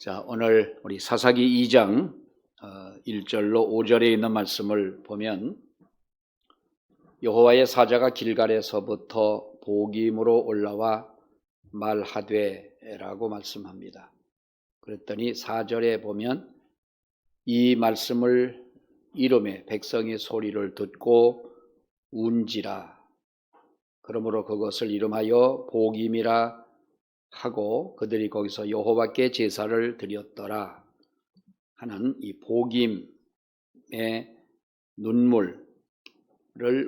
자, 오늘 우리 사사기 2장 1절로 5절에 있는 말씀을 보면 여호와의 사자가 길갈에서부터 보김으로 올라와 말하되라고 말씀합니다. 그랬더니 4절에 보면 이 말씀을 이름에 백성이 소리를 듣고 운지라. 그러므로 그것을 이름하여 보김이라 하고 그들이 거기서 여호와께 제사를 드렸더라 하는 이 보김의 눈물을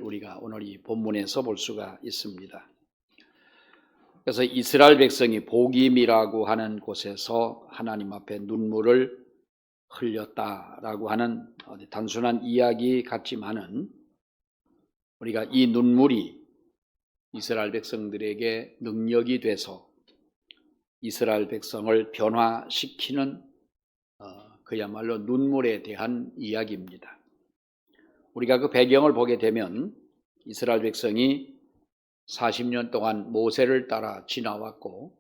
우리가 오늘 이 본문에서 볼 수가 있습니다. 그래서 이스라엘 백성이 보김이라고 하는 곳에서 하나님 앞에 눈물을 흘렸다라고 하는 단순한 이야기 같지만은 우리가 이 눈물이 이스라엘 백성들에게 능력이 돼서 이스라엘 백성을 변화시키는 그야말로 눈물에 대한 이야기입니다. 우리가 그 배경을 보게 되면 이스라엘 백성이 40년 동안 모세를 따라 지나왔고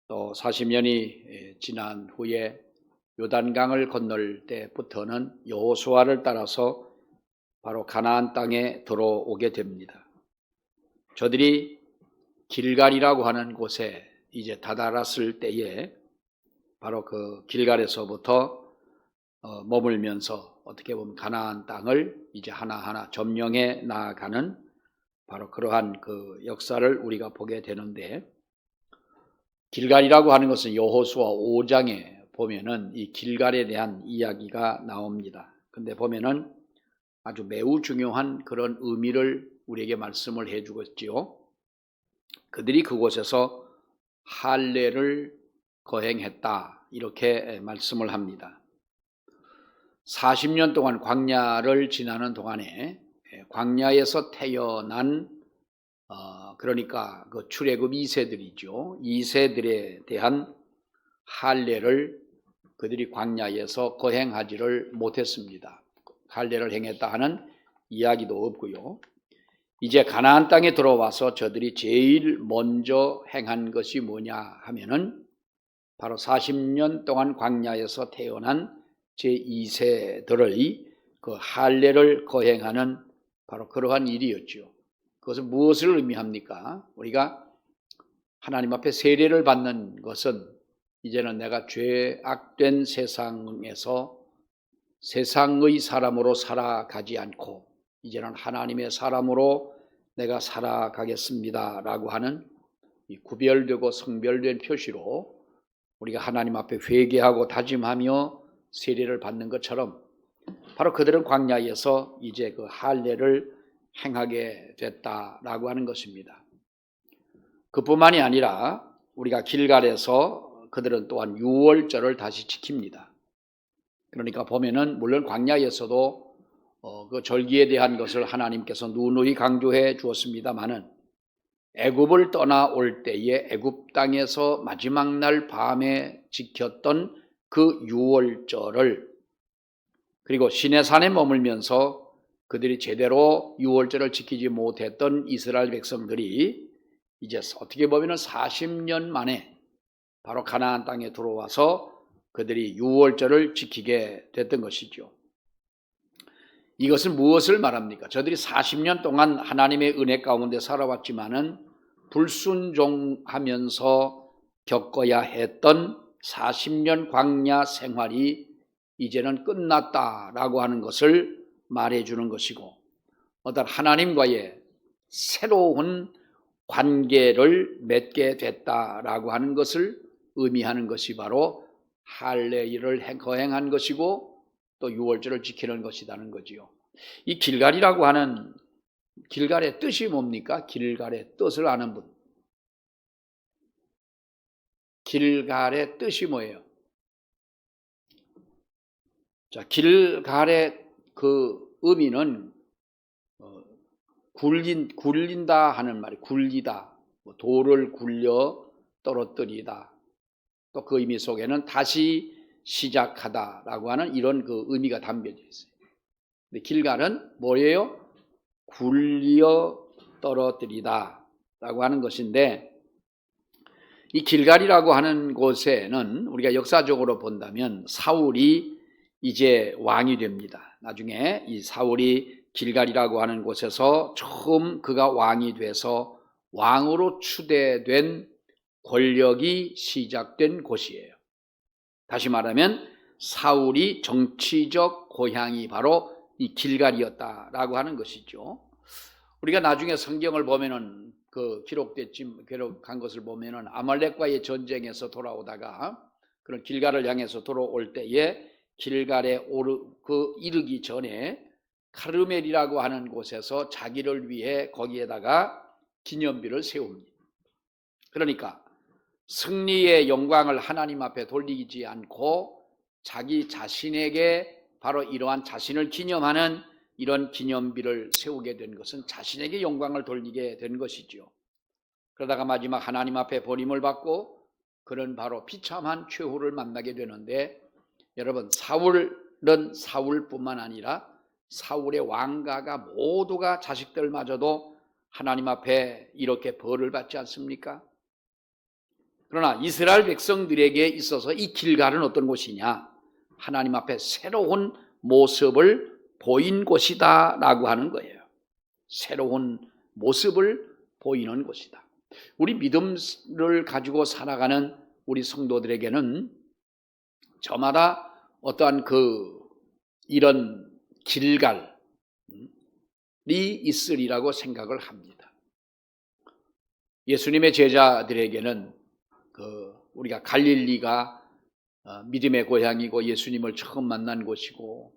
또 40년이 지난 후에 요단강을 건널 때부터는 여호수아를 따라서 바로 가나안 땅에 들어오게 됩니다. 저들이 길갈이라고 하는 곳에 이제 다다랐을 때에 바로 그 길갈에서부터 머물면서 어떻게 보면 가나안 땅을 이제 하나하나 점령해 나아가는 바로 그러한 그 역사를 우리가 보게 되는데, 길갈이라고 하는 것은 여호수아 5장에 보면은 이 길갈에 대한 이야기가 나옵니다. 근데 보면은 아주 매우 중요한 그런 의미를 우리에게 말씀을 해주고 있지요. 그들이 그곳에서 할례를 거행했다 이렇게 말씀을 합니다. 40년 동안 광야를 지나는 동안에 광야에서 태어난 그러니까 그 출애굽 2세들이죠. 2세들에 대한 할례를 그들이 광야에서 거행하지를 못했습니다. 할례를 행했다 하는 이야기도 없고요. 이제 가나안 땅에 들어와서 저들이 제일 먼저 행한 것이 뭐냐 하면은 바로 40년 동안 광야에서 태어난 제2세들의 그 할례를 거행하는 바로 그러한 일이었죠. 그것은 무엇을 의미합니까? 우리가 하나님 앞에 세례를 받는 것은 이제는 내가 죄악된 세상에서 세상의 사람으로 살아가지 않고 이제는 하나님의 사람으로 내가 살아가겠습니다 라고 하는 이 구별되고 성별된 표시로 우리가 하나님 앞에 회개하고 다짐하며 세례를 받는 것처럼 바로 그들은 광야에서 이제 그 할례를 행하게 됐다라고 하는 것입니다. 그뿐만이 아니라 우리가 길갈에서 그들은 또한 유월절을 다시 지킵니다. 그러니까 보면은 물론 광야에서도 그 절기에 대한 것을 하나님께서 누누이 강조해 주었습니다마는 애굽을 떠나올 때에 애굽 땅에서 마지막 날 밤에 지켰던 그 유월절을 그리고 시내산에 머물면서 그들이 제대로 유월절을 지키지 못했던 이스라엘 백성들이 이제 어떻게 보면 40년 만에 바로 가나안 땅에 들어와서 그들이 유월절을 지키게 됐던 것이죠. 이것은 무엇을 말합니까? 저들이 40년 동안 하나님의 은혜 가운데 살아왔지만은 불순종하면서 겪어야 했던 40년 광야 생활이 이제는 끝났다라고 하는 것을 말해주는 것이고, 어떤 하나님과의 새로운 관계를 맺게 됐다라고 하는 것을 의미하는 것이 바로 할례를 거행한 것이고 또 유월절을 지키는 것이라는 거지요. 이 길갈이라고 하는 길갈의 뜻이 뭡니까? 길갈의 뜻을 아는 분. 길갈의 뜻이 뭐예요? 자, 길갈의 그 의미는 굴린다 하는 말이 굴리다, 돌을 굴려 떨어뜨리다. 또 그 의미 속에는 다시 시작하다라고 하는 이런 그 의미가 담겨져 있어요. 근데 길갈은 뭐예요? 굴려 떨어뜨리다라고 하는 것인데, 이 길갈이라고 하는 곳에는 우리가 역사적으로 본다면 사울이 이제 왕이 됩니다. 나중에 이 사울이 길갈이라고 하는 곳에서 처음 그가 왕이 돼서 왕으로 추대된 권력이 시작된 곳이에요. 다시 말하면 사울이 정치적 고향이 바로 이 길갈이었다라고 하는 것이죠. 우리가 나중에 성경을 보면은 기록한 것을 보면은 아말렉과의 전쟁에서 돌아오다가 그런 길갈을 향해서 돌아올 때에 길갈에 이르기 전에 카르멜이라고 하는 곳에서 자기를 위해 거기에다가 기념비를 세웁니다. 그러니까 승리의 영광을 하나님 앞에 돌리지 않고 자기 자신에게 바로 이러한 자신을 기념하는 이런 기념비를 세우게 된 것은 자신에게 영광을 돌리게 된 것이죠. 그러다가 마지막 하나님 앞에 버림을 받고 그런 바로 비참한 최후를 만나게 되는데, 여러분, 사울은 사울뿐만 아니라 사울의 왕가가 모두가 자식들마저도 하나님 앞에 이렇게 벌을 받지 않습니까? 그러나 이스라엘 백성들에게 있어서 이 길갈은 어떤 곳이냐? 하나님 앞에 새로운 모습을 보인 곳이다 라고 하는 거예요. 새로운 모습을 보이는 곳이다. 우리 믿음을 가지고 살아가는 우리 성도들에게는 저마다 어떠한 이런 길갈이 있으리라고 생각을 합니다. 예수님의 제자들에게는 우리가 갈릴리가 믿음의 고향이고 예수님을 처음 만난 곳이고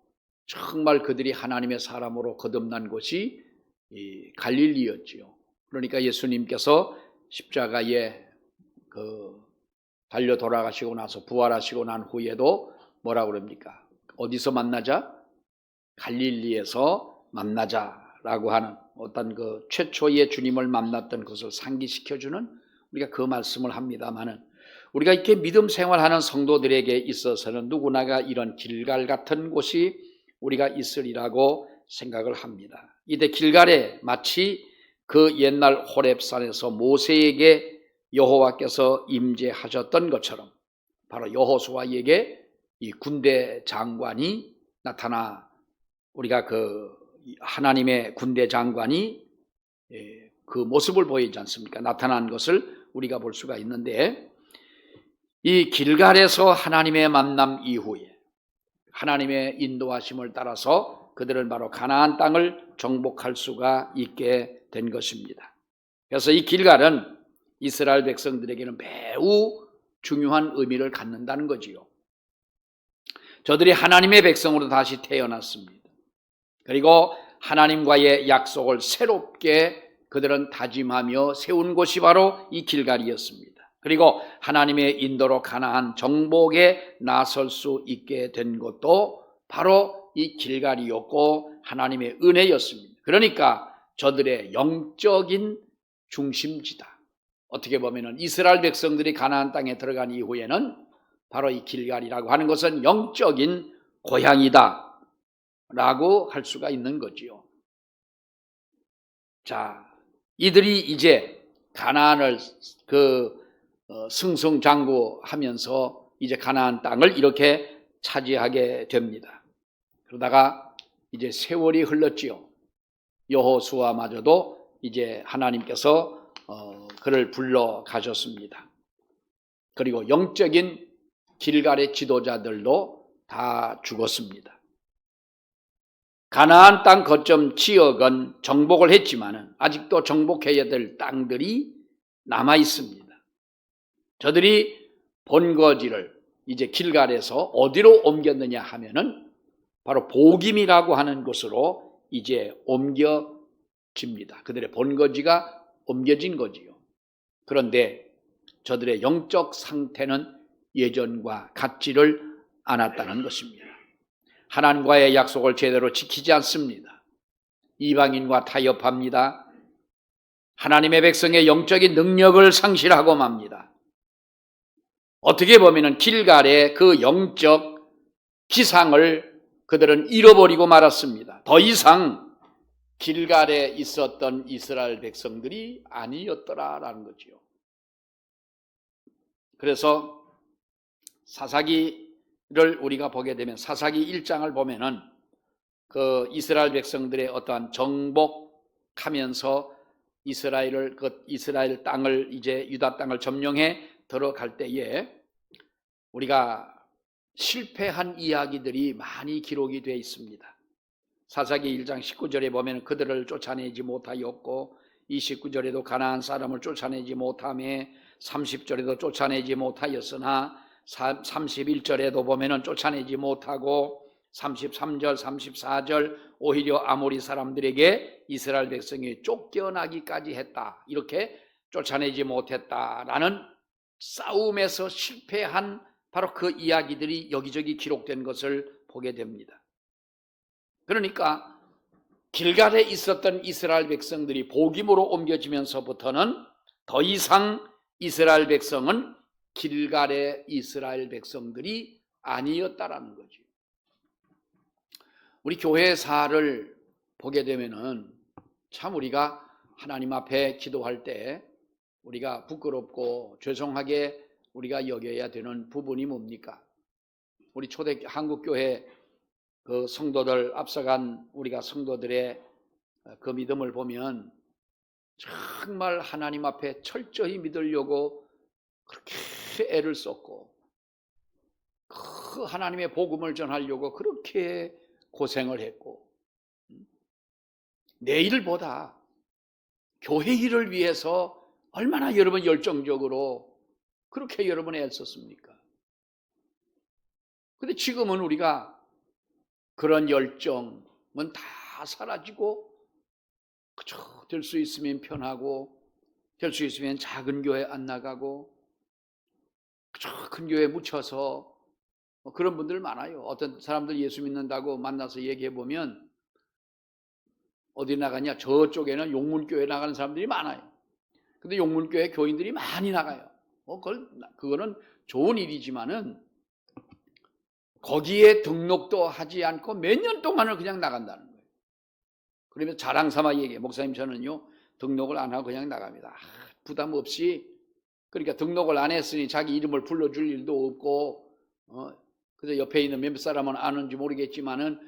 정말 그들이 하나님의 사람으로 거듭난 곳이 이 갈릴리였지요. 그러니까 예수님께서 십자가에 달려 돌아가시고 나서 부활하시고 난 후에도 뭐라고 그럽니까? 어디서 만나자? 갈릴리에서 만나자라고 하는 어떤 최초의 주님을 만났던 것을 상기시켜주는 우리가 그 말씀을 합니다마는, 우리가 이렇게 믿음 생활하는 성도들에게 있어서는 누구나가 이런 길갈 같은 곳이 우리가 있으리라고 생각을 합니다. 이때 길갈에 마치 그 옛날 호렙산에서 모세에게 여호와께서 임재하셨던 것처럼 바로 여호수아에게 이 군대 장관이 나타나, 우리가 하나님의 군대 장관이 그 모습을 보이지 않습니까? 나타난 것을 우리가 볼 수가 있는데, 이 길갈에서 하나님의 만남 이후에 하나님의 인도하심을 따라서 그들은 바로 가나안 땅을 정복할 수가 있게 된 것입니다. 그래서 이 길갈은 이스라엘 백성들에게는 매우 중요한 의미를 갖는다는 거지요. 저들이 하나님의 백성으로 다시 태어났습니다. 그리고 하나님과의 약속을 새롭게 그들은 다짐하며 세운 곳이 바로 이 길갈이었습니다. 그리고 하나님의 인도로 가나안 정복에 나설 수 있게 된 것도 바로 이 길갈이었고 하나님의 은혜였습니다. 그러니까 저들의 영적인 중심지다. 어떻게 보면 이스라엘 백성들이 가나안 땅에 들어간 이후에는 바로 이 길갈이라고 하는 것은 영적인 고향이다 라고 할 수가 있는 거지요. 자, 이들이 이제 가나안을 승승장구하면서 이제 가나안 땅을 이렇게 차지하게 됩니다. 그러다가 이제 세월이 흘렀지요. 여호수아마저도 이제 하나님께서 그를 불러 가셨습니다. 그리고 영적인 길갈의 지도자들도 다 죽었습니다. 가나안 땅 거점 지역은 정복을 했지만 아직도 정복해야 될 땅들이 남아 있습니다. 저들이 본거지를 이제 길갈에서 어디로 옮겼느냐 하면은 바로 보김이라고 하는 곳으로 이제 옮겨집니다. 그들의 본거지가 옮겨진 거지요. 그런데 저들의 영적 상태는 예전과 같지를 않았다는 것입니다. 하나님과의 약속을 제대로 지키지 않습니다. 이방인과 타협합니다. 하나님의 백성의 영적인 능력을 상실하고 맙니다. 어떻게 보면 길갈의 그 영적 기상을 그들은 잃어버리고 말았습니다. 더 이상 길갈에 있었던 이스라엘 백성들이 아니었더라라는 거지요. 그래서 사사기를 우리가 보게 되면 사사기 1장을 보면은 그 이스라엘 백성들의 어떠한 정복하면서 이스라엘 땅을 이제 유다 땅을 점령해 들어갈 때에 우리가 실패한 이야기들이 많이 기록이 되어 있습니다. 사사기 1장 19절에 보면 그들을 쫓아내지 못하였고 29절에도 가나안 사람을 쫓아내지 못하며 30절에도 쫓아내지 못하였으나 31절에도 보면은 쫓아내지 못하고 33절, 34절 오히려 아모리 사람들에게 이스라엘 백성이 쫓겨나기까지 했다. 이렇게 쫓아내지 못했다라는 싸움에서 실패한 바로 그 이야기들이 여기저기 기록된 것을 보게 됩니다. 그러니까 길갈에 있었던 이스라엘 백성들이 복임으로 옮겨지면서부터는 더 이상 이스라엘 백성은 길갈의 이스라엘 백성들이 아니었다라는 거죠. 우리 교회사를 보게 되면은 참 우리가 하나님 앞에 기도할 때 우리가 부끄럽고 죄송하게 우리가 여겨야 되는 부분이 뭡니까? 우리 초대 한국교회 그 성도들 앞서간 우리가 성도들의 그 믿음을 보면 정말 하나님 앞에 철저히 믿으려고 그렇게 애를 썼고 그 하나님의 복음을 전하려고 그렇게 고생을 했고 내 일보다 교회 일을 위해서 얼마나 여러분 열정적으로 그렇게 여러분 애썼습니까? 근데 지금은 우리가 그런 열정은 다 사라지고 그저 될 수 있으면 편하고 될 수 있으면 작은 교회 안 나가고 그저 큰 교회에 묻혀서 그런 분들 많아요. 어떤 사람들 예수 믿는다고 만나서 얘기해 보면 어디 나가냐? 저쪽에는 용문교회 나가는 사람들이 많아요. 근데 용문교회 교인들이 많이 나가요. 그거는 좋은 일이지만은 거기에 등록도 하지 않고 몇 년 동안을 그냥 나간다는 거예요. 그러면 자랑 삼아 얘기해. 목사님 저는요 등록을 안 하고 그냥 나갑니다. 부담 없이. 그러니까 등록을 안 했으니 자기 이름을 불러줄 일도 없고 그래서 옆에 있는 몇 사람은 아는지 모르겠지만은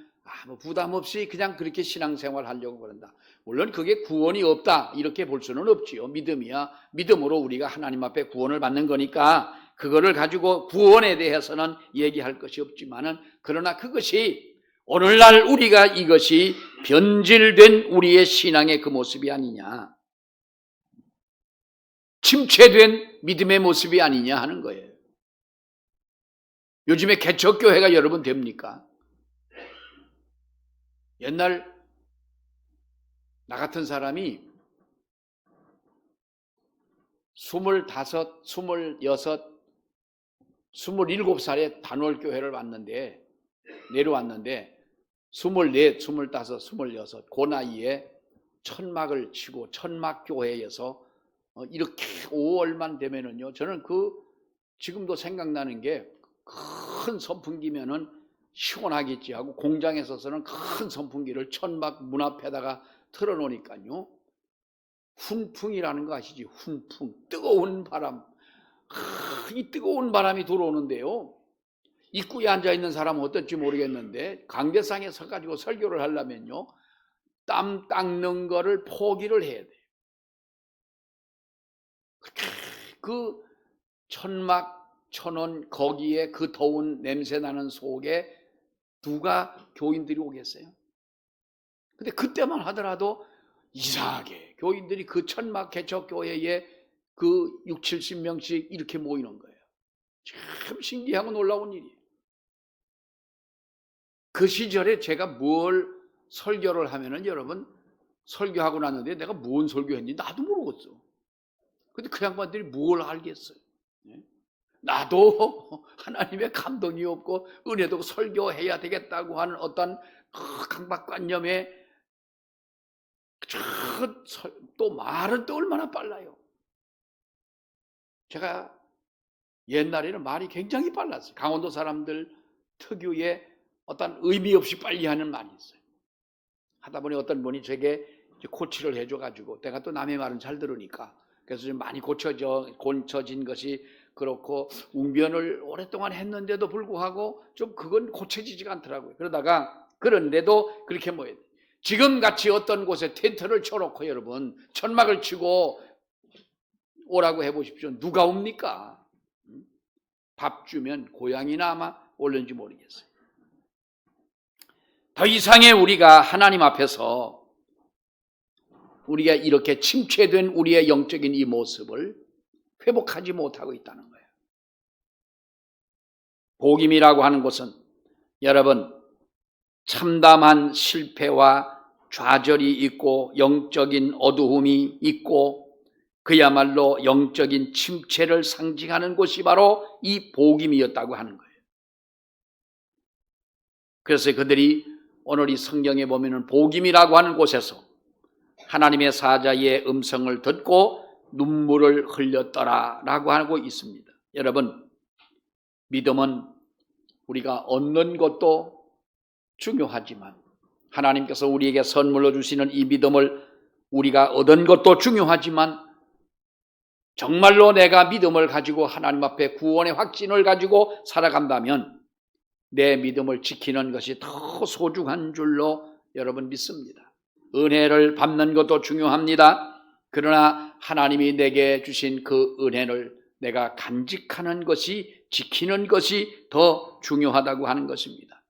뭐 부담 없이 그냥 그렇게 신앙생활 하려고 그런다. 물론 그게 구원이 없다 이렇게 볼 수는 없지요. 믿음이야. 믿음으로 우리가 하나님 앞에 구원을 받는 거니까 그거를 가지고 구원에 대해서는 얘기할 것이 없지만은 그러나 그것이 오늘날 우리가 이것이 변질된 우리의 신앙의 그 모습이 아니냐, 침체된 믿음의 모습이 아니냐 하는 거예요. 요즘에 개척교회가 여러분 됩니까? 옛날 나 같은 사람이 25, 26, 27살에 단월교회를 내려왔는데 24, 25, 26 그 나이에 천막을 치고 천막교회에서 이렇게 5월만 되면은요 저는 지금도 생각나는 게 큰 선풍기면은 시원하겠지 하고 공장에 서서는 큰 선풍기를 천막 문 앞에다가 틀어놓으니까요 훈풍이라는 거 아시지? 훈풍, 뜨거운 바람. 이 뜨거운 바람이 들어오는데요 입구에 앉아있는 사람은 어떨지 모르겠는데 강대상에 서가지고 설교를 하려면요 땀 닦는 거를 포기를 해야 돼요. 그 천막 천원 거기에 그 더운 냄새 나는 속에 누가 교인들이 오겠어요? 근데 그때만 하더라도 이상하게 교인들이 그 천막 개척교회에 그 6, 70명씩 이렇게 모이는 거예요. 참 신기하고 놀라운 일이에요. 그 시절에 제가 뭘 설교를 하면은 여러분 설교하고 났는데 내가 뭔 설교했는지 나도 모르겠어. 근데 그 양반들이 뭘 알겠어요. 나도 하나님의 감동이 없고 은혜도 설교해야 되겠다고 하는 어떤 강박관념에 또 말은 또 얼마나 빨라요. 제가 옛날에는 말이 굉장히 빨랐어요. 강원도 사람들 특유의 어떤 의미 없이 빨리 하는 말이 있어요. 하다 보니 어떤 분이 제게 코치를 해줘가지고 내가 또 남의 말은 잘 들으니까 그래서 좀 많이 고쳐진 것이 그렇고 웅변을 오랫동안 했는데도 불구하고 좀 그건 고쳐지지가 않더라고요. 그러다가 그런데도 그렇게 모여야 돼요. 지금같이 어떤 곳에 텐트를 쳐놓고 여러분 천막을 치고 오라고 해보십시오. 누가 옵니까? 밥 주면 고양이나 아마 올는지 모르겠어요. 더 이상의 우리가 하나님 앞에서 우리가 이렇게 침체된 우리의 영적인 이 모습을 회복하지 못하고 있다는 거예요. 복음이라고 하는 것은 여러분 참담한 실패와 좌절이 있고 영적인 어두움이 있고 그야말로 영적인 침체를 상징하는 것이 바로 이 복음이었다고 하는 거예요. 그래서 그들이 오늘 이 성경에 보면은 복음이라고 하는 곳에서 하나님의 사자의 음성을 듣고 눈물을 흘렸더라라고 하고 있습니다. 여러분, 믿음은 우리가 얻는 것도 중요하지만 하나님께서 우리에게 선물로 주시는 이 믿음을 우리가 얻은 것도 중요하지만 정말로 내가 믿음을 가지고 하나님 앞에 구원의 확신을 가지고 살아간다면 내 믿음을 지키는 것이 더 소중한 줄로 여러분 믿습니다. 은혜를 받는 것도 중요합니다. 그러나 하나님이 내게 주신 그 은혜를 내가 간직하는 것이, 지키는 것이 더 중요하다고 하는 것입니다.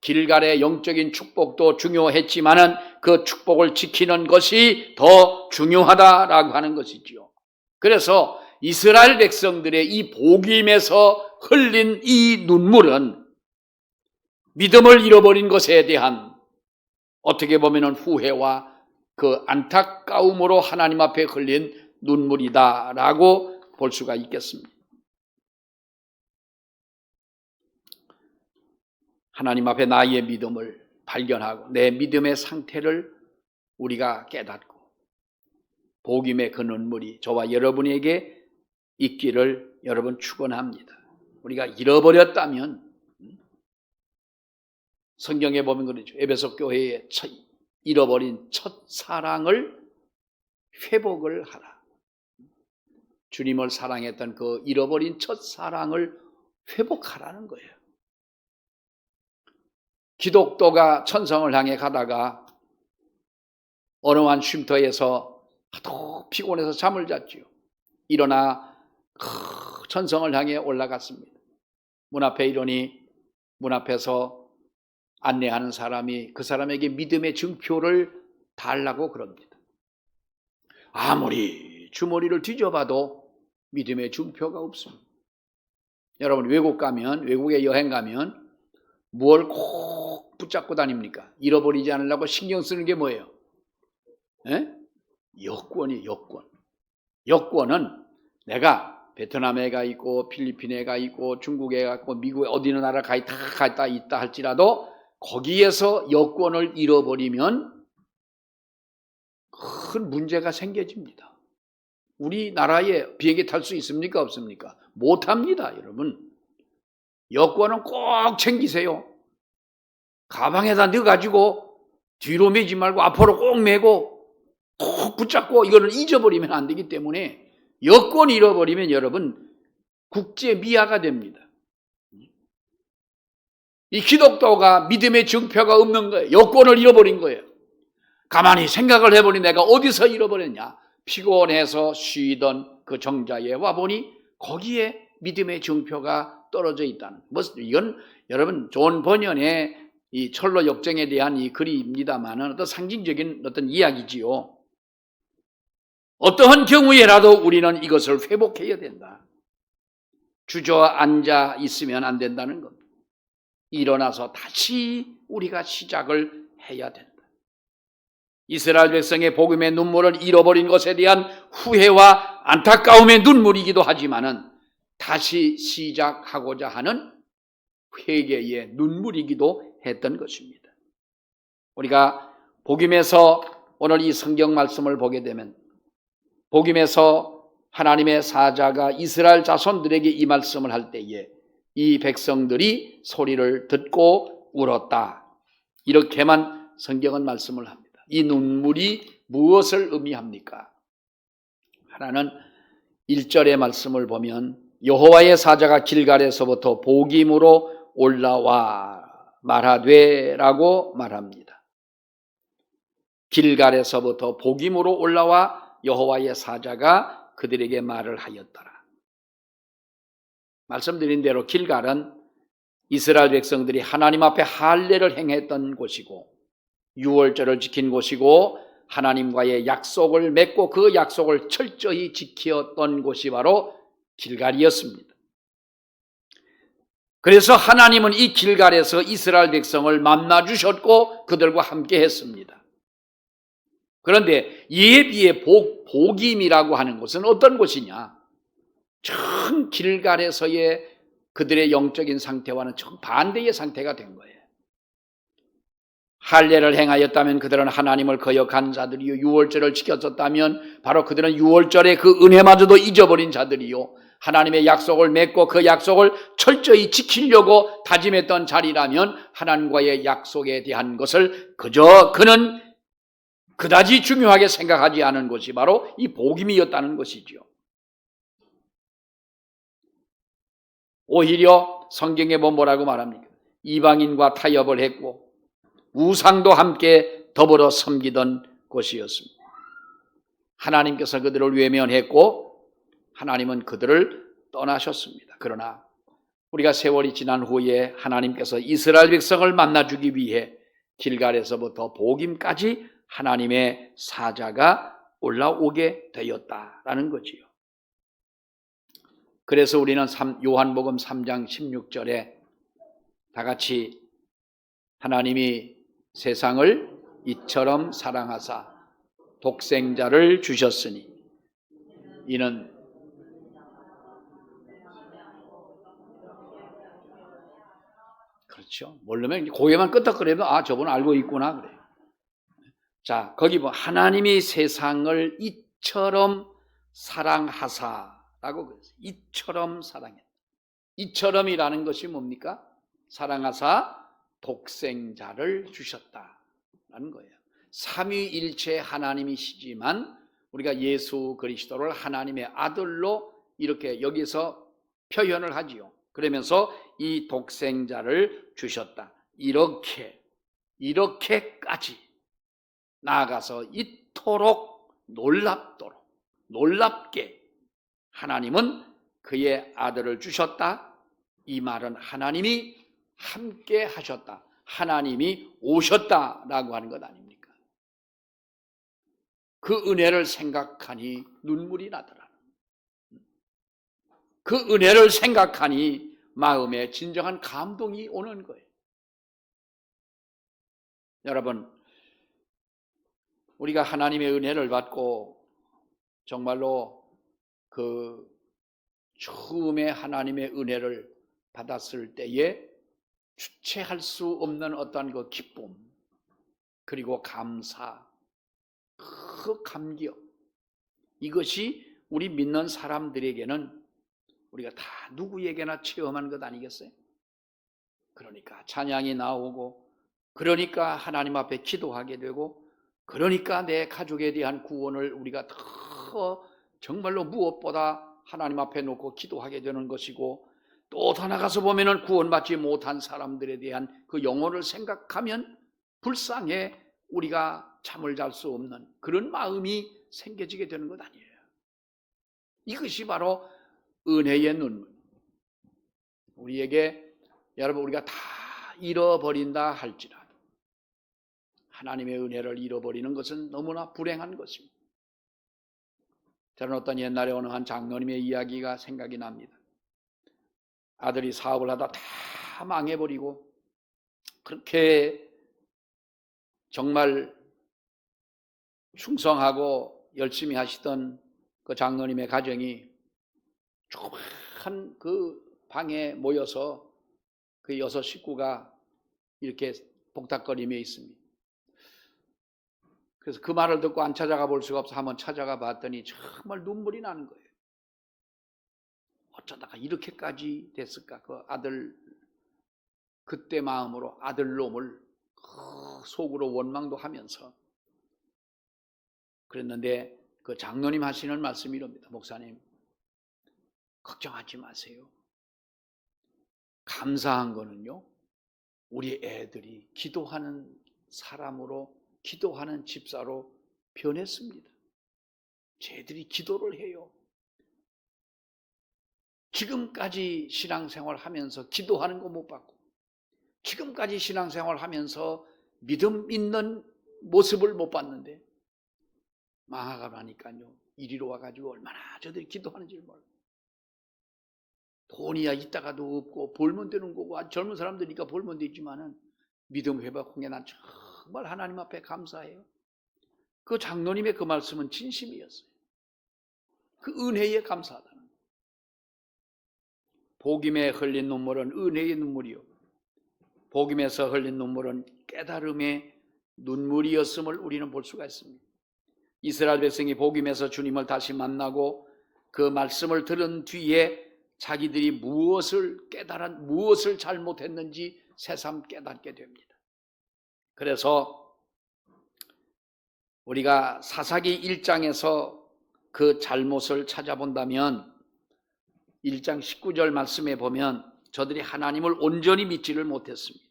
길갈의 영적인 축복도 중요했지만은 그 축복을 지키는 것이 더 중요하다라고 하는 것이지요. 그래서 이스라엘 백성들의 이 복음에서 흘린 이 눈물은 믿음을 잃어버린 것에 대한 어떻게 보면 후회와 그 안타까움으로 하나님 앞에 흘린 눈물이다라고 볼 수가 있겠습니다. 하나님 앞에 나의 믿음을 발견하고 내 믿음의 상태를 우리가 깨닫고 복음의 그 눈물이 저와 여러분에게 있기를 여러분 축원합니다. 우리가 잃어버렸다면 성경에 보면 그러죠. 에베소 교회의 잃어버린 첫 사랑을 회복을 하라. 주님을 사랑했던 그 잃어버린 첫 사랑을 회복하라는 거예요. 기독도가 천성을 향해 가다가 어느 한 쉼터에서 하도 피곤해서 잠을 잤지요. 일어나 천성을 향해 올라갔습니다. 문 앞에 이르니 문 앞에서 안내하는 사람이 그 사람에게 믿음의 증표를 달라고 그럽니다. 아무리 주머니를 뒤져봐도 믿음의 증표가 없습니다. 여러분 외국에 여행 가면 뭘 꼭 붙잡고 다닙니까? 잃어버리지 않으려고 신경 쓰는 게 뭐예요? 여권이에요. 여권은 내가 베트남에 가 있고 필리핀에 가 있고 중국에 가 있고 미국에 어디 나라 다 있다 할지라도 거기에서 여권을 잃어버리면 큰 문제가 생겨집니다. 우리나라에 비행기 탈 수 있습니까? 없습니까? 못합니다, 여러분. 여권은 꼭 챙기세요. 가방에다 넣어가지고 뒤로 매지 말고 앞으로 꼭 메고 꼭 붙잡고 이거를 잊어버리면 안 되기 때문에 여권 잃어버리면 여러분 국제 미아가 됩니다. 이 기독교가 믿음의 증표가 없는 거예요. 여권을 잃어버린 거예요. 가만히 생각을 해보니 내가 어디서 잃어버렸냐. 피곤해서 쉬던 그 정자에 와보니 거기에 믿음의 증표가 떨어져 있다는. 이건 여러분 존 버년의 이 철로 역정에 대한 이 글입니다만은 어떤 상징적인 어떤 이야기지요. 어떠한 경우에라도 우리는 이것을 회복해야 된다. 주저앉아 있으면 안 된다는 겁니다. 일어나서 다시 우리가 시작을 해야 된다. 이스라엘 백성의 복음의 눈물을 잃어버린 것에 대한 후회와 안타까움의 눈물이기도 하지만은 다시 시작하고자 하는 회개의 눈물이기도 했던 것입니다. 우리가 복음에서 오늘 이 성경 말씀을 보게 되면 복음에서 하나님의 사자가 이스라엘 자손들에게 이 말씀을 할 때에 이 백성들이 소리를 듣고 울었다. 이렇게만 성경은 말씀을 합니다. 이 눈물이 무엇을 의미합니까? 하나는 1절의 말씀을 보면 여호와의 사자가 길갈에서부터 복임으로 올라와 말하되라고 말합니다. 길갈에서부터 복임으로 올라와 여호와의 사자가 그들에게 말을 하였더라. 말씀드린 대로 길갈은 이스라엘 백성들이 하나님 앞에 할례를 행했던 곳이고 유월절을 지킨 곳이고 하나님과의 약속을 맺고 그 약속을 철저히 지켰던 곳이 바로 길갈이었습니다. 그래서 하나님은 이 길갈에서 이스라엘 백성을 만나 주셨고 그들과 함께 했습니다. 그런데 이에 비해 복임이라고 하는 곳은 어떤 곳이냐? 전 길갈에서의 그들의 영적인 상태와는 정반대의 상태가 된 거예요. 할례를 행하였다면 그들은 하나님을 거역한 자들이요, 유월절을 지켰었다면 바로 그들은 유월절의 그 은혜마저도 잊어버린 자들이요, 하나님의 약속을 맺고 그 약속을 철저히 지키려고 다짐했던 자리라면 하나님과의 약속에 대한 것을 그저 그는 그다지 중요하게 생각하지 않은 것이 바로 이 복임이었다는 것이지요. 오히려 성경에 보면 뭐라고 말합니까? 이방인과 타협을 했고 우상도 함께 더불어 섬기던 곳이었습니다. 하나님께서 그들을 외면했고 하나님은 그들을 떠나셨습니다. 그러나 우리가 세월이 지난 후에 하나님께서 이스라엘 백성을 만나주기 위해 길갈에서부터 복임까지 하나님의 사자가 올라오게 되었다라는 거지요. 그래서 우리는 요한복음 3장 16절에 다 같이 하나님이 세상을 이처럼 사랑하사 독생자를 주셨으니 이는 그렇죠. 모르면 고개만 끄덕거려도 아 저분 알고 있구나 그래요. 자 거기 뭐 하나님이 세상을 이처럼 사랑하사라고 그랬어요. 이처럼 사랑했다. 이처럼이라는 것이 뭡니까? 사랑하사 독생자를 주셨다라는 거예요. 삼위일체 하나님이시지만 우리가 예수 그리스도를 하나님의 아들로 이렇게 여기서 표현을 하지요. 그러면서 이 독생자를 주셨다. 이렇게까지 나아가서 이토록 놀랍게 하나님은 그의 아들을 주셨다. 이 말은 하나님이 함께 하셨다. 하나님이 오셨다라고 하는 것 아닙니까? 그 은혜를 생각하니 눈물이 나더라. 그 은혜를 생각하니 마음에 진정한 감동이 오는 거예요. 여러분, 우리가 하나님의 은혜를 받고 정말로 그 처음에 하나님의 은혜를 받았을 때에 주체할 수 없는 어떠한 그 기쁨, 그리고 감사, 그 감격, 이것이 우리 믿는 사람들에게는 우리가 다 누구에게나 체험한 것 아니겠어요? 그러니까 찬양이 나오고, 그러니까 하나님 앞에 기도하게 되고, 그러니까 내 가족에 대한 구원을 우리가 더 정말로 무엇보다 하나님 앞에 놓고 기도하게 되는 것이고, 또 더 나가서 보면은 구원받지 못한 사람들에 대한 그 영혼을 생각하면 불쌍해 우리가 잠을 잘 수 없는 그런 마음이 생겨지게 되는 것 아니에요. 이것이 바로 은혜의 눈물. 우리에게 여러분 우리가 다 잃어버린다 할지라도 하나님의 은혜를 잃어버리는 것은 너무나 불행한 것입니다. 저는 어떤 옛날에 어느 한 장로님의 이야기가 생각이 납니다. 아들이 사업을 하다 다 망해버리고 그렇게 정말 충성하고 열심히 하시던 그 장로님의 가정이 조그마한 그 방에 모여서 그 6 식구가 이렇게 복닥거리며 있습니다. 그래서 그 말을 듣고 안 찾아가 볼 수가 없어 한번 찾아가 봤더니 정말 눈물이 나는 거예요. 어쩌다가 이렇게까지 됐을까? 그 아들 그때 마음으로 아들놈을 속으로 원망도 하면서 그랬는데 그 장로님 하시는 말씀이 이럽니다. 목사님, 걱정하지 마세요. 감사한 거는요, 우리 애들이 기도하는 사람으로, 기도하는 집사로 변했습니다. 쟤들이 기도를 해요. 지금까지 신앙생활 하면서 기도하는 거 못 봤고, 지금까지 신앙생활 하면서 믿음 있는 모습을 못 봤는데, 망하고 나니까요, 이리로 와가지고 얼마나 저들이 기도하는지 몰라요. 돈이야 있다가도 없고 벌면 되는 거고, 아주 젊은 사람들이니까 벌면 되지만은 믿음 회복 후에 난 정말 하나님 앞에 감사해요. 그 장로님의 그 말씀은 진심이었어요. 그 은혜에 감사하다는 거예요. 복임에 흘린 눈물은 은혜의 눈물이요, 복임에서 흘린 눈물은 깨달음의 눈물이었음을 우리는 볼 수가 있습니다. 이스라엘 백성이 복임에서 주님을 다시 만나고 그 말씀을 들은 뒤에 자기들이 무엇을 잘못했는지 새삼 깨닫게 됩니다. 그래서 우리가 사사기 1장에서 그 잘못을 찾아본다면 1장 19절 말씀에 보면 저들이 하나님을 온전히 믿지를 못했습니다.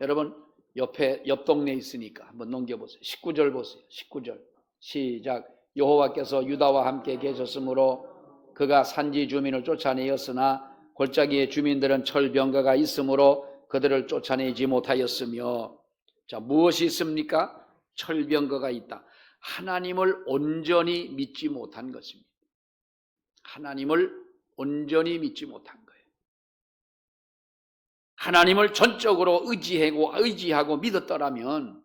여러분 옆 동네에 있으니까 한번 넘겨보세요. 19절 보세요. 19절 시작. 여호와께서 유다와 함께 계셨으므로 그가 산지 주민을 쫓아내었으나 골짜기의 주민들은 철병거가 있으므로 그들을 쫓아내지 못하였으며, 자, 무엇이 있습니까? 철병거가 있다. 하나님을 온전히 믿지 못한 것입니다. 하나님을 온전히 믿지 못한 거예요. 하나님을 전적으로 의지하고 믿었더라면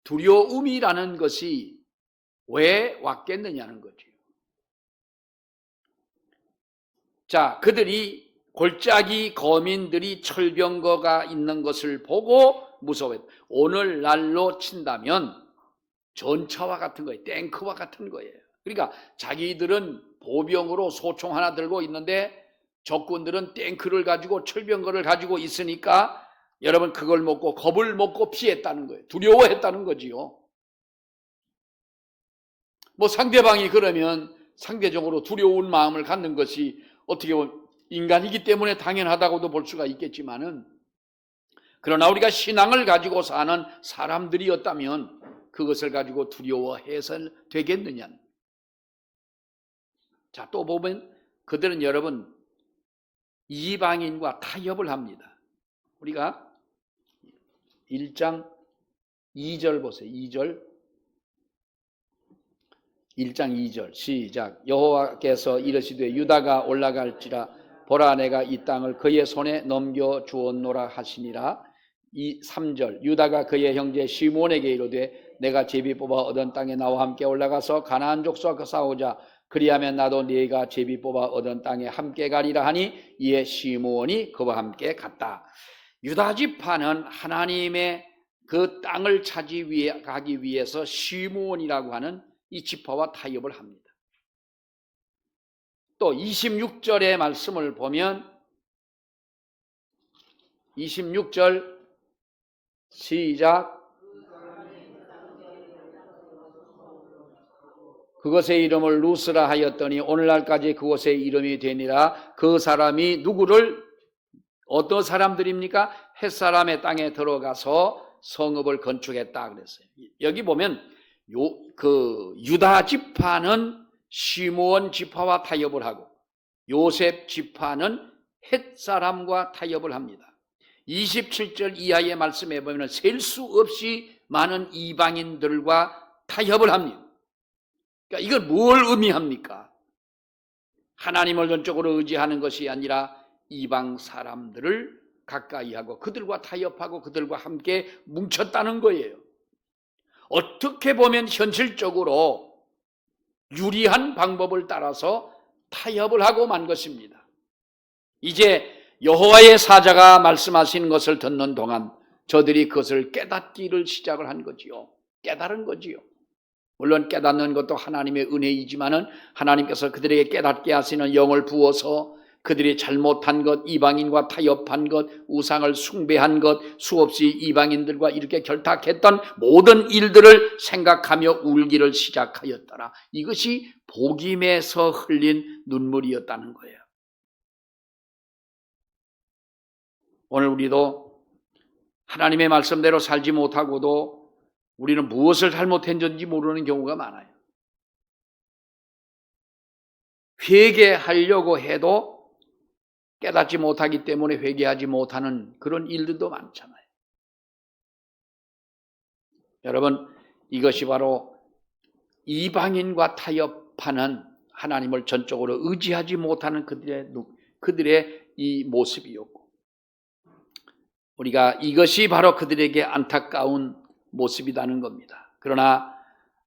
두려움이라는 것이 왜 왔겠느냐는 거죠. 자, 그들이 골짜기 거민들이 철병거가 있는 것을 보고 무서워했다. 오늘날로 친다면 전차와 같은 거예요. 탱크와 같은 거예요. 그러니까 자기들은 보병으로 소총 하나 들고 있는데 적군들은 탱크를 가지고 철병거를 가지고 있으니까 여러분 그걸 먹고 겁을 먹고 피했다는 거예요. 두려워했다는 거지요. 뭐 상대방이 그러면 상대적으로 두려운 마음을 갖는 것이 어떻게 보면 인간이기 때문에 당연하다고도 볼 수가 있겠지만은, 그러나 우리가 신앙을 가지고 사는 사람들이었다면 그것을 가지고 두려워해서 되겠느냐. 자, 또 보면 그들은 여러분 이방인과 타협을 합니다. 우리가 1장 2절 보세요. 1장 2절 시작. 여호와께서 이르시되 유다가 올라갈지라 보라 내가 이 땅을 그의 손에 넘겨주었노라 하시니라. 3절 유다가 그의 형제 시므온에게 이르되 내가 제비 뽑아 얻은 땅에 나와 함께 올라가서 가나안 족속과 싸우자. 그리하면 나도 네가 제비 뽑아 얻은 땅에 함께 가리라 하니 이에 시므온이 그와 함께 갔다. 유다 지파는 하나님의 그 땅을 가기 위해서 시므온이라고 하는 이 지파와 타협을 합니다. 또 26절의 말씀을 보면 26절 시작. 그것의 이름을 루스라 하였더니 오늘날까지 그곳의 이름이 되니라. 그 사람이 누구를, 어떤 사람들입니까? 햇사람의 땅에 들어가서 성읍을 건축했다 그랬어요. 여기 보면 그 유다 지파는 시므온 지파와 타협을 하고 요셉 지파는 햇사람과 타협을 합니다. 27절 이하의 말씀에 보면 셀 수 없이 많은 이방인들과 타협을 합니다. 그러니까 이걸 뭘 의미합니까? 하나님을 전적으로 의지하는 것이 아니라 이방 사람들을 가까이 하고 그들과 타협하고 그들과 함께 뭉쳤다는 거예요. 어떻게 보면 현실적으로 유리한 방법을 따라서 타협을 하고 만 것입니다. 이제 여호와의 사자가 말씀하시는 것을 듣는 동안 저들이 그것을 깨닫기를 시작을 한 거지요. 깨달은 거지요. 물론 깨닫는 것도 하나님의 은혜이지만은 하나님께서 그들에게 깨닫게 하시는 영을 부어서 그들이 잘못한 것, 이방인과 타협한 것, 우상을 숭배한 것, 수없이 이방인들과 이렇게 결탁했던 모든 일들을 생각하며 울기를 시작하였더라. 이것이 복임에서 흘린 눈물이었다는 거예요. 오늘 우리도 하나님의 말씀대로 살지 못하고도 우리는 무엇을 잘못했는지 모르는 경우가 많아요. 회개하려고 해도 깨닫지 못하기 때문에 회개하지 못하는 그런 일들도 많잖아요. 여러분, 이것이 바로 이방인과 타협하는 하나님을 전적으로 의지하지 못하는 그들의 이 모습이었고, 우리가 이것이 바로 그들에게 안타까운 모습이라는 겁니다. 그러나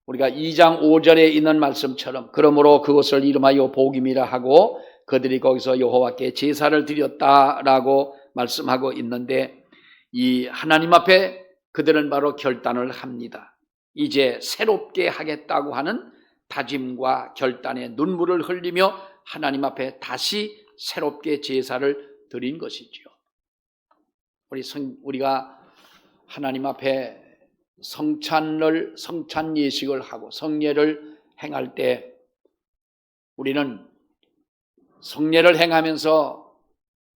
우리가 2장 5절에 있는 말씀처럼 그러므로 그것을 이름하여 복임이라 하고 그들이 거기서 여호와께 제사를 드렸다라고 말씀하고 있는데, 이 하나님 앞에 그들은 바로 결단을 합니다. 이제 새롭게 하겠다고 하는 다짐과 결단의 눈물을 흘리며 하나님 앞에 다시 새롭게 제사를 드린 것이지요. 우리가 하나님 앞에 성찬 예식을 하고 성례를 행할 때 우리는 성례를 행하면서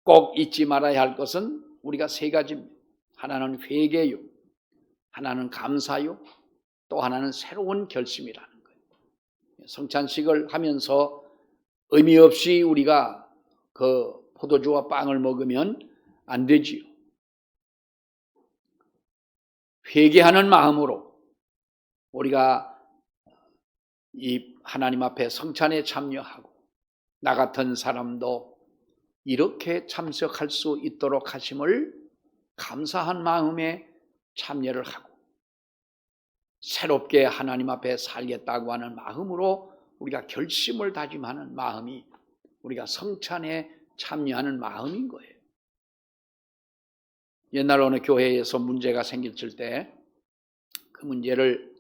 꼭 잊지 말아야 할 것은 우리가 세 가지입니다. 하나는 회개요, 하나는 감사요, 또 하나는 새로운 결심이라는 거예요. 성찬식을 하면서 의미 없이 우리가 그 포도주와 빵을 먹으면 안 되지요. 회개하는 마음으로 우리가 이 하나님 앞에 성찬에 참여하고 나 같은 사람도 이렇게 참석할 수 있도록 하심을 감사한 마음에 참여를 하고 새롭게 하나님 앞에 살겠다고 하는 마음으로 우리가 결심을 다짐하는 마음이 우리가 성찬에 참여하는 마음인 거예요. 옛날 어느 교회에서 문제가 생길 때 그 문제를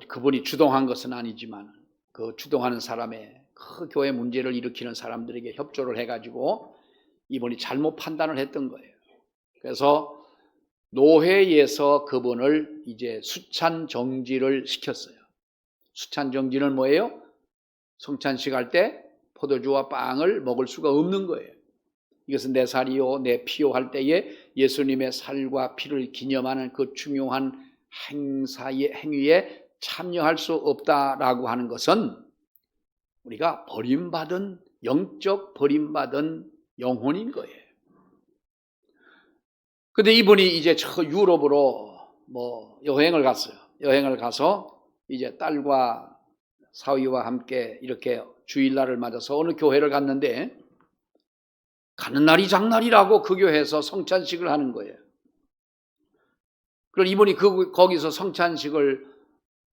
그분이 주동한 것은 아니지만 그 주동하는 사람의 그 교회 문제를 일으키는 사람들에게 협조를 해가지고 이분이 잘못 판단을 했던 거예요. 그래서 노회에서 그분을 이제 수찬 정지를 시켰어요. 수찬 정지는 뭐예요? 성찬식 할 때 포도주와 빵을 먹을 수가 없는 거예요. 이것은 내 살이요 내 피요 할 때에 예수님의 살과 피를 기념하는 그 중요한 행위에 참여할 수 없다라고 하는 것은 우리가 버림받은 영적 버림받은 영혼인 거예요. 근데 이분이 이제 저 유럽으로 여행을 갔어요. 여행을 가서 이제 딸과 사위와 함께 이렇게 주일날을 맞아서 어느 교회를 갔는데 가는 날이 장날이라고 그 교회에서 성찬식을 하는 거예요. 그럼 이분이 거기서 성찬식을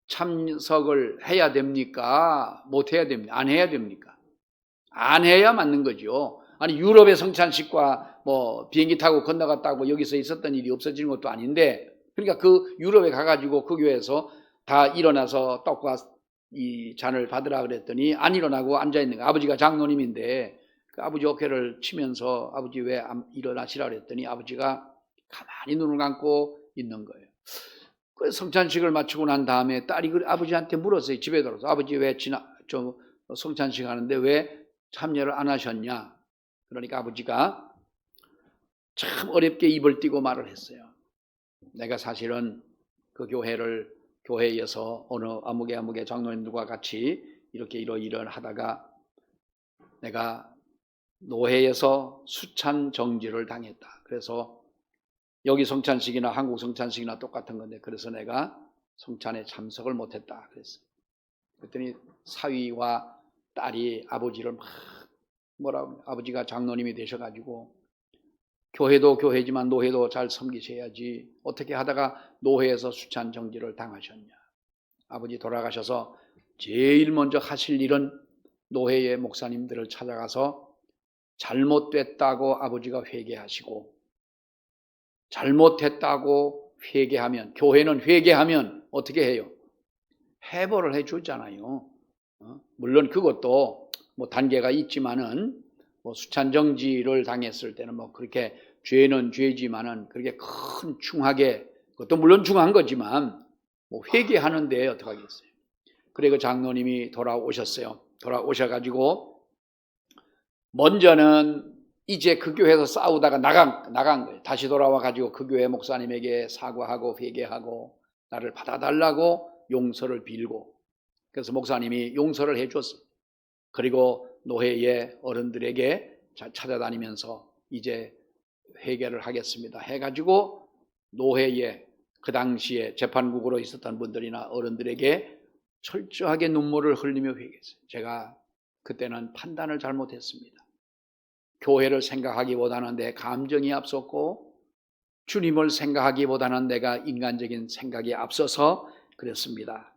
참석을 해야 됩니까? 못 해야 됩니까? 안 해야 됩니까? 안 해야 맞는 거죠. 아니 유럽의 성찬식과 비행기 타고 건너갔다고 여기서 있었던 일이 없어지는 것도 아닌데, 그러니까 그 유럽에 가가지고 그 교회에서 다 일어나서 떡과 이 잔을 받으라 그랬더니 안 일어나고 앉아있는 거예요. 아버지가 장로님인데 그 아버지 어깨를 치면서 아버지 왜 일어나시라 그랬더니 아버지가 가만히 눈을 감고 있는 거예요. 그 성찬식을 마치고 난 다음에 딸이 아버지한테 물었어요. 집에 들어서 아버지 왜 성찬식 하는데 왜 참여를 안 하셨냐? 그러니까 아버지가 참 어렵게 입을 띠고 말을 했어요. 내가 사실은 그 교회에서 어느 아무개 장로님들과 같이 이렇게 이러이러 하다가 내가 노회에서 수찬 정지를 당했다. 그래서 여기 성찬식이나 한국 성찬식이나 똑같은 건데 그래서 내가 성찬에 참석을 못했다 그랬어요. 그랬더니 사위와 딸이 아버지를 아버지가 장로님이 되셔가지고 교회도 교회지만 노회도 잘 섬기셔야지 어떻게 하다가 노회에서 수찬 정지를 당하셨냐. 아버지 돌아가셔서 제일 먼저 하실 일은 노회의 목사님들을 찾아가서 잘못됐다고 아버지가 회개하시고, 잘못했다고 회개하면, 교회는 회개하면 어떻게 해요? 해보를 해주잖아요. 물론 그것도 뭐 단계가 있지만은 뭐 수찬 정지를 당했을 때는 뭐 그렇게 죄는 죄지만은 그렇게 큰 중하게, 그것도 물론 중한 거지만 뭐 회개하는데 어떡하겠어요. 그래 그 장로님이 돌아오셨어요. 돌아오셔가지고 먼저는 이제 그 교회에서 싸우다가 나간 거예요. 다시 돌아와가지고 그 교회 목사님에게 사과하고 회개하고 나를 받아달라고 용서를 빌고, 그래서 목사님이 용서를 해줬어요. 그리고 노회의 어른들에게 찾아다니면서 이제 회개를 하겠습니다 해가지고 노회의 그 당시에 재판국으로 있었던 분들이나 어른들에게 철저하게 눈물을 흘리며 회개했어요. 제가 그때는 판단을 잘못했습니다. 교회를 생각하기보다는 내 감정이 앞섰고 주님을 생각하기보다는 내가 인간적인 생각이 앞서서 그랬습니다.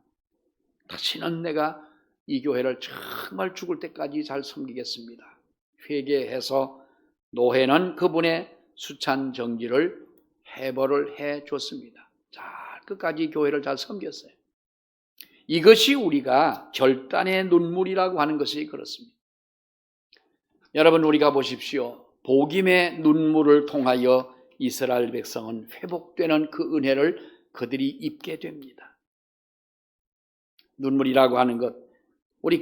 다시는 내가 이 교회를 정말 죽을 때까지 잘 섬기겠습니다. 회개해서 노회는 그분의 수찬 정지를 해벌을 해줬습니다. 잘 끝까지 교회를 잘 섬겼어요. 이것이 우리가 결단의 눈물이라고 하는 것이 그렇습니다. 여러분, 우리가 보십시오. 복임의 눈물을 통하여 이스라엘 백성은 회복되는 그 은혜를 그들이 입게 됩니다. 눈물이라고 하는 것, 우리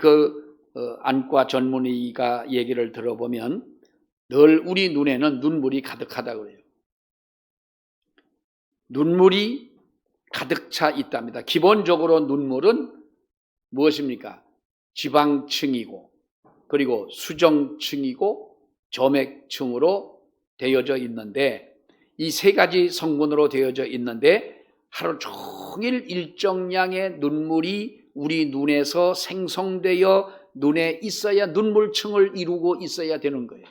안과 전문의가 얘기를 들어보면 늘 우리 눈에는 눈물이 가득하다고 그래요. 눈물이 가득 차 있답니다. 기본적으로 눈물은 무엇입니까? 지방층이고 그리고 수정층이고 점액층으로 되어져 있는데, 이 세 가지 성분으로 되어져 있는데 하루 종일 일정량의 눈물이 우리 눈에서 생성되어 눈에 있어야 눈물층을 이루고 있어야 되는 거예요.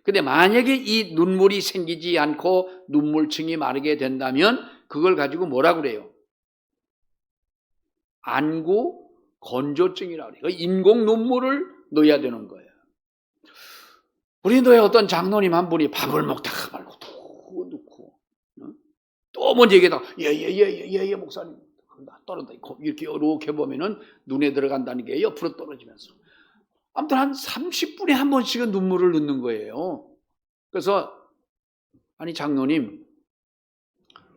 근데 만약에 이 눈물이 생기지 않고 눈물층이 마르게 된다면 그걸 가지고 뭐라고 그래요? 안구 건조증이라고 그래요. 인공 눈물을 넣어야 되는 거예요. 우리 노예 어떤 장로님 한 분이 밥을 먹다가 말고 넣고 또 먼저 얘기하다가 예 목사님 떨어진다. 이렇게 이렇게 보면은 눈에 들어간다는 게 옆으로 떨어지면서 아무튼 한 30분에 한 번씩은 눈물을 넣는 거예요. 그래서 아니 장로님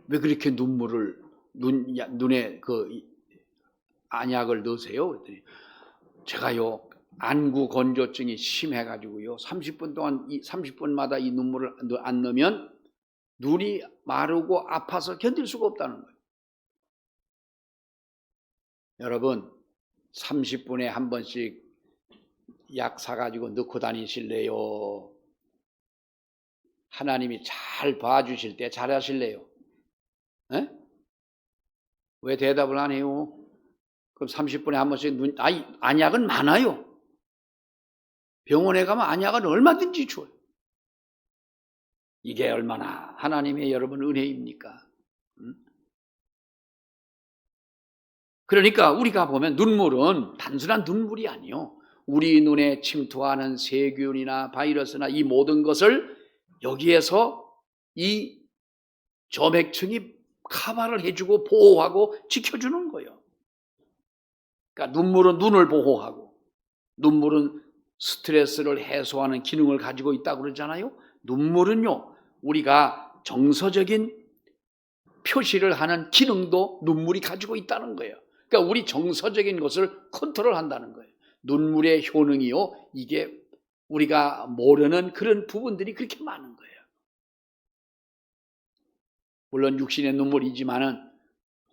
왜 그렇게 눈물을 눈에 그 안약을 넣으세요? 그랬더니 제가요 안구 건조증이 심해가지고요 30분 동안 30분마다 이 눈물을 안 넣으면 눈이 마르고 아파서 견딜 수가 없다는 거예요. 여러분 30분에 한 번씩 약 사가지고 넣고 다니실래요? 하나님이 잘 봐주실 때 잘하실래요? 에? 왜 대답을 안 해요? 그럼 30분에 한 번씩 안약은 많아요. 병원에 가면 안약은 얼마든지 줘요. 이게 얼마나 하나님의 여러분 은혜입니까? 그러니까 우리가 보면 눈물은 단순한 눈물이 아니요. 우리 눈에 침투하는 세균이나 바이러스나 이 모든 것을 여기에서 이 점액층이 커버를 해주고 보호하고 지켜주는 거예요. 그러니까 눈물은 눈을 보호하고 눈물은 스트레스를 해소하는 기능을 가지고 있다고 그러잖아요. 눈물은요, 우리가 정서적인 표시를 하는 기능도 눈물이 가지고 있다는 거예요. 그러니까 우리 정서적인 것을 컨트롤한다는 거예요. 눈물의 효능이요, 이게 우리가 모르는 그런 부분들이 그렇게 많은 거예요. 물론 육신의 눈물이지만은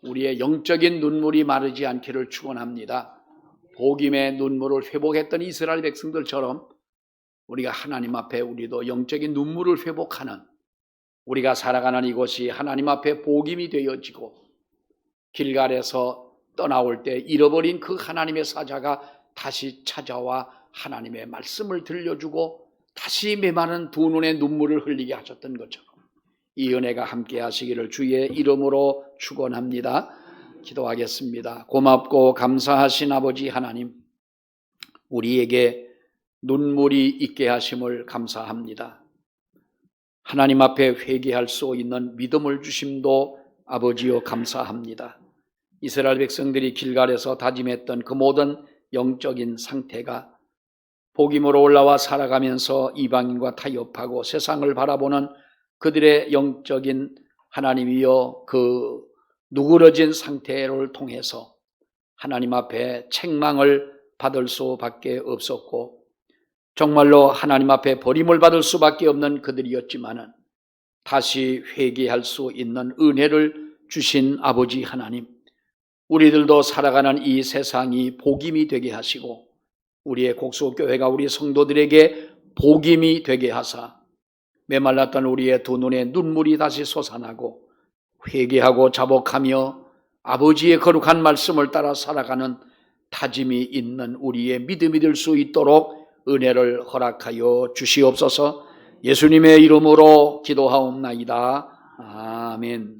우리의 영적인 눈물이 마르지 않기를 축원합니다. 복임의 눈물을 회복했던 이스라엘 백성들처럼 우리가 하나님 앞에 우리도 영적인 눈물을 회복하는, 우리가 살아가는 이곳이 하나님 앞에 복임이 되어지고 길갈에서 떠나올 때 잃어버린 그 하나님의 사자가 다시 찾아와 하나님의 말씀을 들려주고 다시 메마른 두 눈에 눈물을 흘리게 하셨던 것처럼 이 은혜가 함께 하시기를 주의 이름으로 축원합니다. 기도하겠습니다. 고맙고 감사하신 아버지 하나님, 우리에게 눈물이 있게 하심을 감사합니다. 하나님 앞에 회개할 수 있는 믿음을 주심도 아버지여 감사합니다. 이스라엘 백성들이 길갈에서 다짐했던 그 모든 영적인 상태가 복음으로 올라와 살아가면서 이방인과 타협하고 세상을 바라보는 그들의 영적인 하나님이여 그 누그러진 상태를 통해서 하나님 앞에 책망을 받을 수밖에 없었고 정말로 하나님 앞에 버림을 받을 수밖에 없는 그들이었지만은 다시 회개할 수 있는 은혜를 주신 아버지 하나님, 우리들도 살아가는 이 세상이 복임이 되게 하시고 우리의 곡수교회가 우리 성도들에게 복임이 되게 하사 메말랐던 우리의 두 눈에 눈물이 다시 솟아나고 회개하고 자복하며 아버지의 거룩한 말씀을 따라 살아가는 다짐이 있는 우리의 믿음이 될 수 있도록 은혜를 허락하여 주시옵소서. 예수님의 이름으로 기도하옵나이다. 아멘.